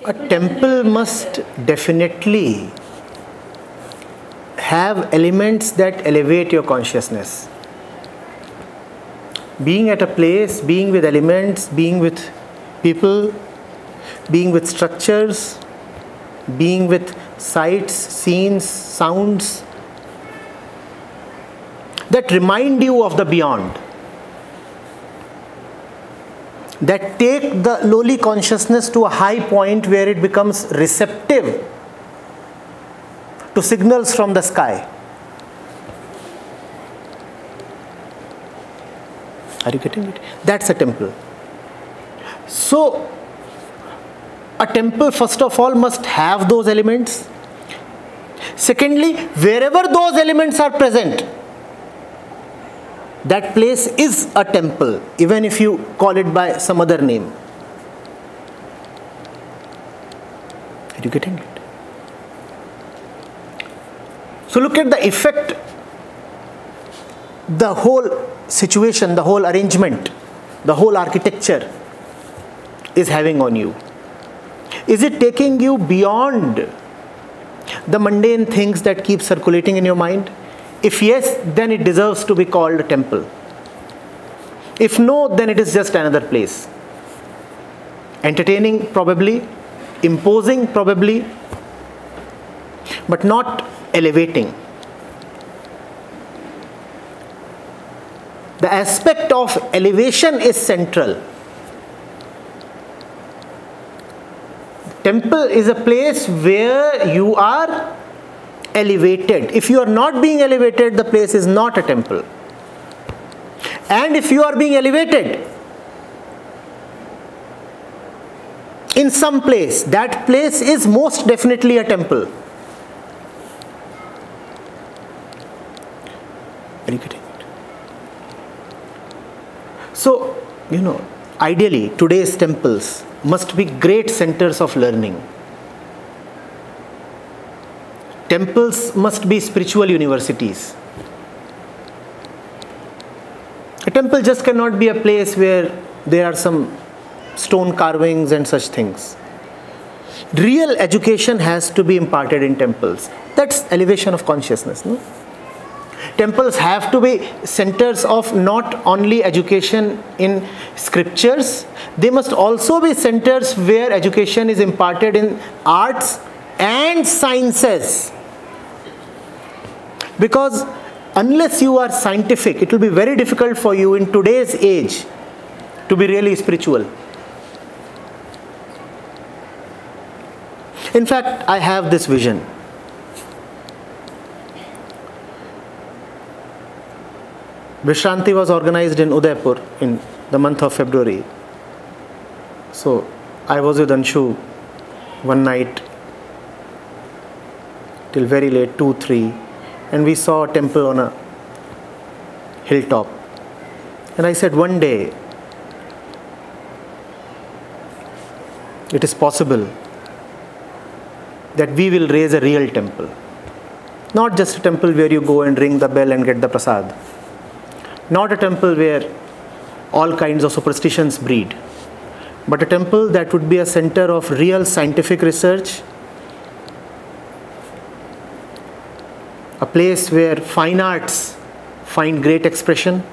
A temple must definitely have elements that elevate your consciousness. Being at a place, being with elements, being with people, being with structures, being with sights, scenes, sounds that remind you of the beyond, that take the lowly consciousness to a high point where it becomes receptive to signals from the sky. Are you getting it? That's a temple. So, a temple first of all must have those elements. Secondly, wherever those elements are present, that place is a temple, even if you call it by some other name. Are you getting it? So look at the effect the whole situation, the whole arrangement, the whole architecture is having on you. Is it taking you beyond the mundane things that keep circulating in your mind? If yes, then it deserves to be called a temple. If no, then it is just another place. Entertaining probably, imposing probably, but not elevating. The aspect of elevation is central. Temple is a place where you are elevated. If you are not being elevated, the place is not a temple. And if you are being elevated in some place, that place is most definitely a temple. Are you getting it? So, ideally, today's temples must be great centers of learning. Temples must be spiritual universities. A temple just cannot be a place where there are some stone carvings and such things. Real education has to be imparted in temples. That's elevation of consciousness, no? Temples have to be centers of not only education in scriptures, they must also be centers where education is imparted in arts and sciences. Because unless you are scientific, it will be very difficult for you in today's age to be really spiritual. In fact, I have this vision. Vishranti was organized in Udaipur in the month of February. So I was with Anshu one night till very late, 2, 3, and we saw a temple on a hilltop. And I said, one day it is possible that we will raise a real temple. Not just a temple where you go and ring the bell and get the prasad. Not a temple where all kinds of superstitions breed, but a temple that would be a center of real scientific research, a place where fine arts find great expression,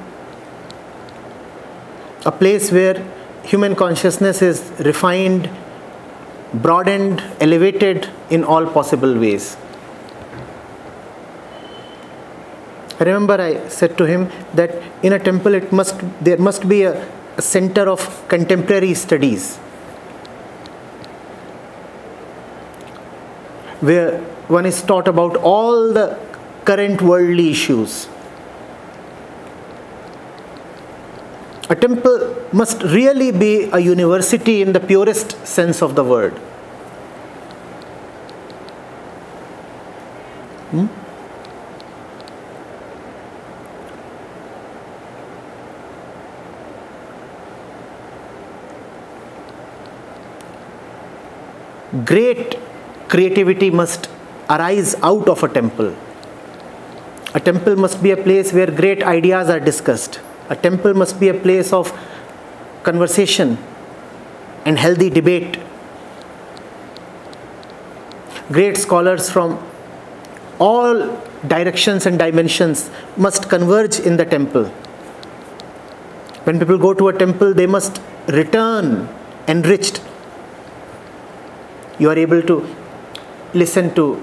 a place where human consciousness is refined, broadened, elevated in all possible ways. I remember I said to him that in a temple there must be a center of contemporary studies where one is taught about all the current worldly issues. A temple must really be a university in the purest sense of the word. Great creativity must arise out of a temple. A temple must be a place where great ideas are discussed. A temple must be a place of conversation and healthy debate. Great scholars from all directions and dimensions must converge in the temple. When people go to a temple, they must return enriched. You are able to listen to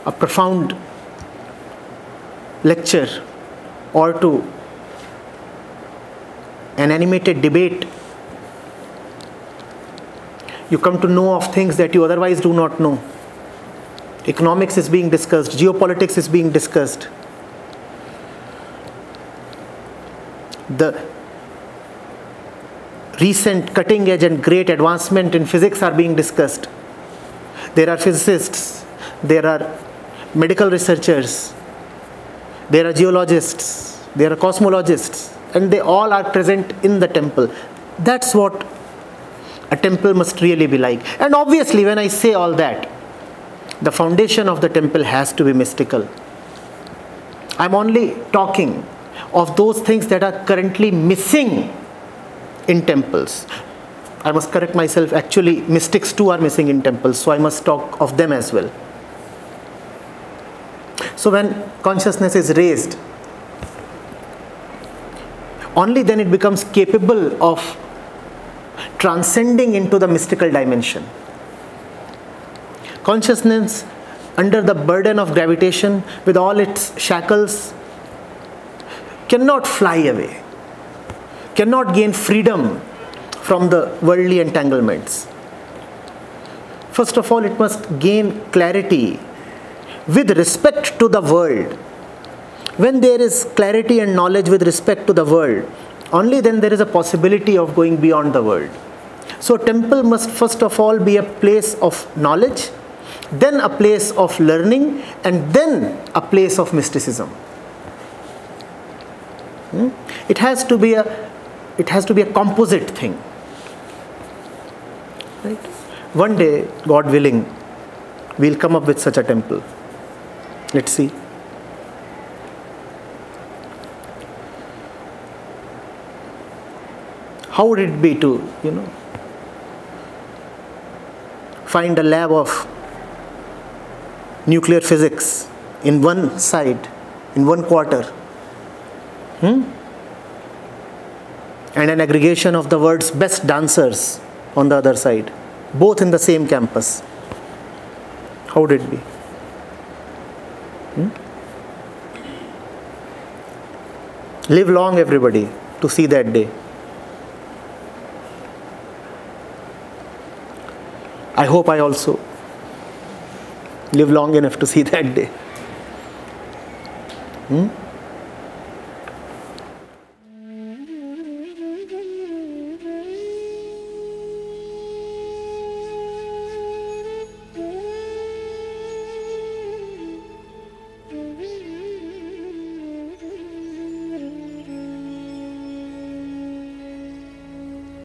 a profound lecture or to an animated debate. You come to know of things that you otherwise do not know. Economics is being discussed, geopolitics is being discussed. The recent cutting edge and great advancement in physics are being discussed. There are physicists, there are medical researchers, there are geologists, there are cosmologists, and they all are present in the temple. That's what a temple must really be like. And obviously, when I say all that, the foundation of the temple has to be mystical. I'm only talking of those things that are currently missing in temples. I must correct myself, actually mystics too are missing in temples, so I must talk of them as well. So when consciousness is raised, only then it becomes capable of transcending into the mystical dimension. Consciousness, under the burden of gravitation, with all its shackles, cannot fly away, cannot gain freedom from the worldly entanglements. First of all, it must gain clarity with respect to the world. When there is clarity and knowledge with respect to the world, only then there is a possibility of going beyond the world. So temple must first of all be a place of knowledge, then a place of learning, and then a place of mysticism. It has to be a composite thing. Right? One day, God willing, we'll come up with such a temple. Let's see. How would it be to, find a lab of nuclear physics in one side, in one quarter, and an aggregation of the world's best dancers on the other side, both in the same campus? How would it be? Live long, everybody, to see that day. I hope I also live long enough to see that day.